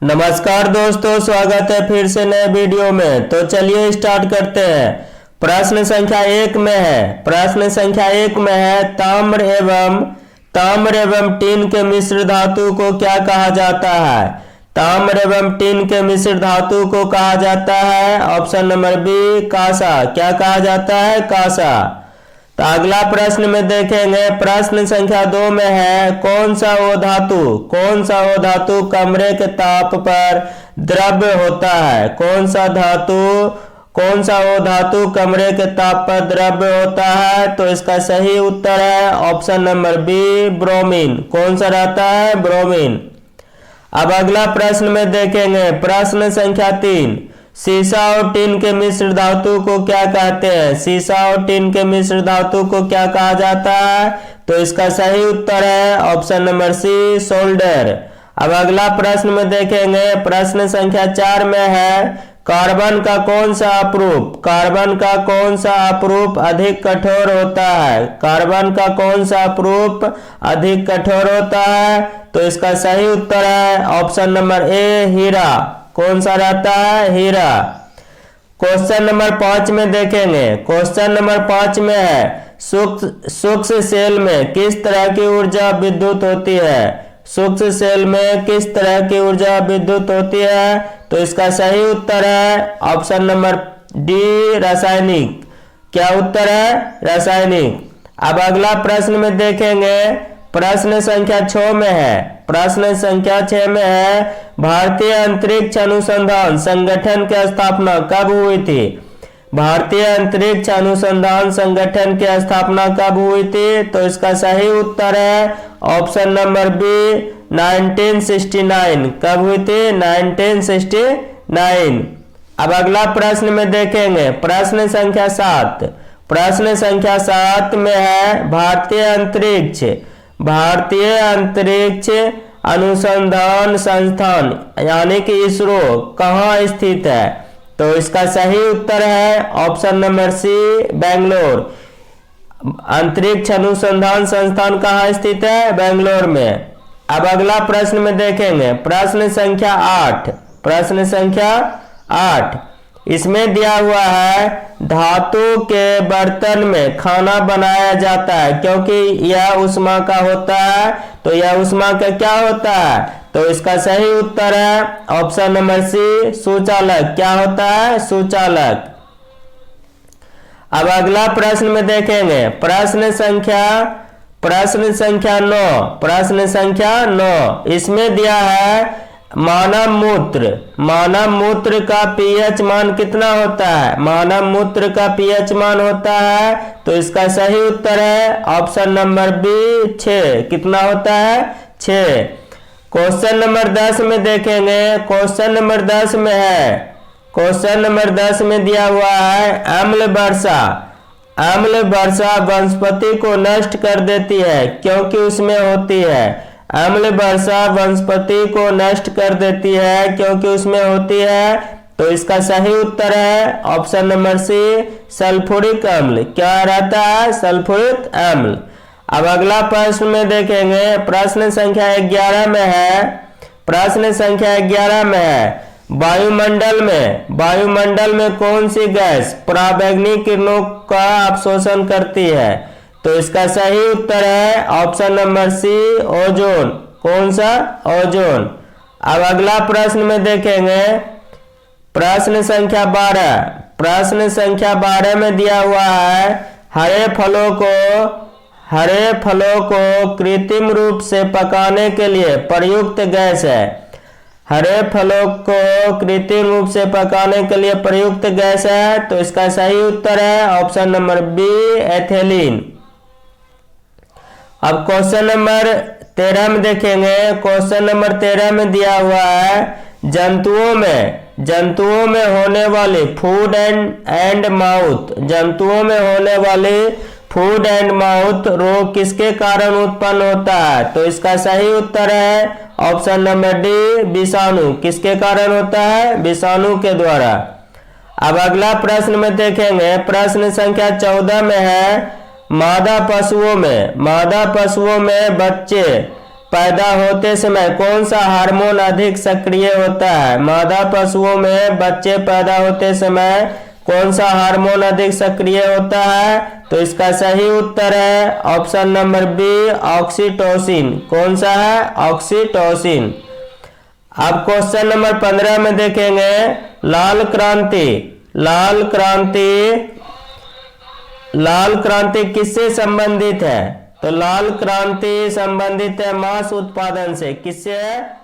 नमस्कार दोस्तों, स्वागत है फिर से नए वीडियो में। तो चलिए स्टार्ट करते हैं। प्रश्न संख्या एक में है ताम्र एवं टीन के मिश्र धातु को क्या कहा जाता है? ताम्र एवं टीन के मिश्र धातु को कहा जाता है ऑप्शन नंबर बी कांसा। क्या कहा जाता है? कांसा। तो अगला प्रश्न में देखेंगे, प्रश्न संख्या 2 में है कौन सा वो धातु कमरे के ताप पर द्रव्य होता है? कौन सा वो धातु कमरे के ताप पर द्रव्य होता है? तो इसका सही उत्तर है ऑप्शन नंबर बी ब्रोमीन। कौन सा रहता है? ब्रोमीन। अब अगला प्रश्न में देखेंगे, प्रश्न संख्या 3, सीसा और टिन के मिश्र धातु को क्या कहते हैं? सीसा और टिन के मिश्र धातु को क्या कहा जाता है? तो इसका सही उत्तर है ऑप्शन नंबर सी सोल्डर। अब अगला प्रश्न में देखेंगे, प्रश्न संख्या 4 में है कार्बन का कौन सा अपरूप अधिक कठोर होता है? कार्बन का कौन सा अपरूप अधिक कठोर होता है? तो इसका सही उत्तर है ऑप्शन नंबर ए हीरा। कौन सा रहता है? हीरा। क्वेश्चन नंबर 5 में देखेंगे, क्वेश्चन नंबर 5 में है सूक्ष्म सेल में किस तरह की ऊर्जा विद्युत होती है? सूक्ष्म सेल में किस तरह की ऊर्जा विद्युत होती है? तो इसका सही उत्तर है ऑप्शन नंबर डी रासायनिक। क्या उत्तर है? रासायनिक। अब अगला प्रश्न में देखेंगे, प्रश्न संख्या 6 में है भारतीय अंतरिक्ष अनुसंधान संगठन की स्थापना कब हुई थी? भारतीय अंतरिक्ष अनुसंधान संगठन की स्थापना कब हुई थी? तो इसका सही उत्तर है ऑप्शन नंबर बी 1969। कब हुई थी? 1969। अब अगला प्रश्न में देखेंगे, प्रश्न संख्या 7 में है भारतीय अंतरिक्ष अनुसंधान संस्थान यानी कि इसरो कहाँ स्थित है? तो इसका सही उत्तर है ऑप्शन नंबर सी बेंगलोर। अंतरिक्ष अनुसंधान संस्थान कहाँ स्थित है? बेंगलोर में। अब अगला प्रश्न में देखेंगे, प्रश्न संख्या 8 इसमें दिया हुआ है धातु के बर्तन में खाना बनाया जाता है क्योंकि यह उष्मा का होता है। तो यह उष्मा का क्या होता है? तो इसका सही उत्तर है ऑप्शन नंबर सी सुचालक। क्या होता है? सुचालक। अब अगला प्रश्न में देखेंगे, प्रश्न संख्या 9 इसमें दिया है मानव मूत्र का पीएच मान कितना होता है? मानव मूत्र का पीएच मान होता है। तो इसका सही उत्तर है ऑप्शन नंबर बी 6। कितना होता है? 6। क्वेश्चन नंबर 10 में देखेंगे, क्वेश्चन नंबर 10 में दिया हुआ है अम्ल वर्षा वनस्पति को नष्ट कर देती है क्योंकि उसमें होती है। अम्ल वर्षा वनस्पति को नष्ट कर देती है क्योंकि उसमें होती है। तो इसका सही उत्तर है ऑप्शन नंबर सी सल्फ्यूरिक अम्ल। क्या रहता है? सल्फ्यूरिक अम्ल। अब अगला प्रश्न में देखेंगे, प्रश्न संख्या 11 में है वायुमंडल में कौन सी गैस पराबैंगनी किरणों का अवशोषण करती है? तो इसका सही उत्तर है ऑप्शन नंबर सी ओजोन। कौन सा? ओजोन। अब अगला प्रश्न में देखेंगे, प्रश्न संख्या 12 में दिया हुआ है हरे फलों को कृत्रिम रूप से पकाने के लिए प्रयुक्त गैस है। हरे फलों को कृत्रिम रूप से पकाने के लिए प्रयुक्त गैस है। तो इसका सही उत्तर है ऑप्शन नंबर बी एथिलीन। अब क्वेश्चन नंबर 13 में देखेंगे, क्वेश्चन नंबर 13 में दिया हुआ है जंतुओं में होने वाली फूड एंड माउथ रोग किसके कारण उत्पन्न होता है? तो इसका सही उत्तर है ऑप्शन नंबर डी विषाणु। किसके कारण होता है? विषाणु के द्वारा। अब अगला प्रश्न में देखेंगे, प्रश्न संख्या 14 में है मादा पशुओं में पैदा होते समय कौन सा हार्मोन अधिक सक्रिय होता है? मादा पशुओं में बच्चे पैदा होते समय कौन सा हार्मोन अधिक सक्रिय होता है? तो इसका सही उत्तर है ऑप्शन नंबर बी, ऑक्सीटोसिन। कौन सा है? ऑक्सीटोसिन। अब क्वेश्चन नंबर 15 में देखेंगे लाल क्रांति। लाल क्रांति किससे संबंधित है? तो लाल क्रांति संबंधित है मांस उत्पादन से। किससे है?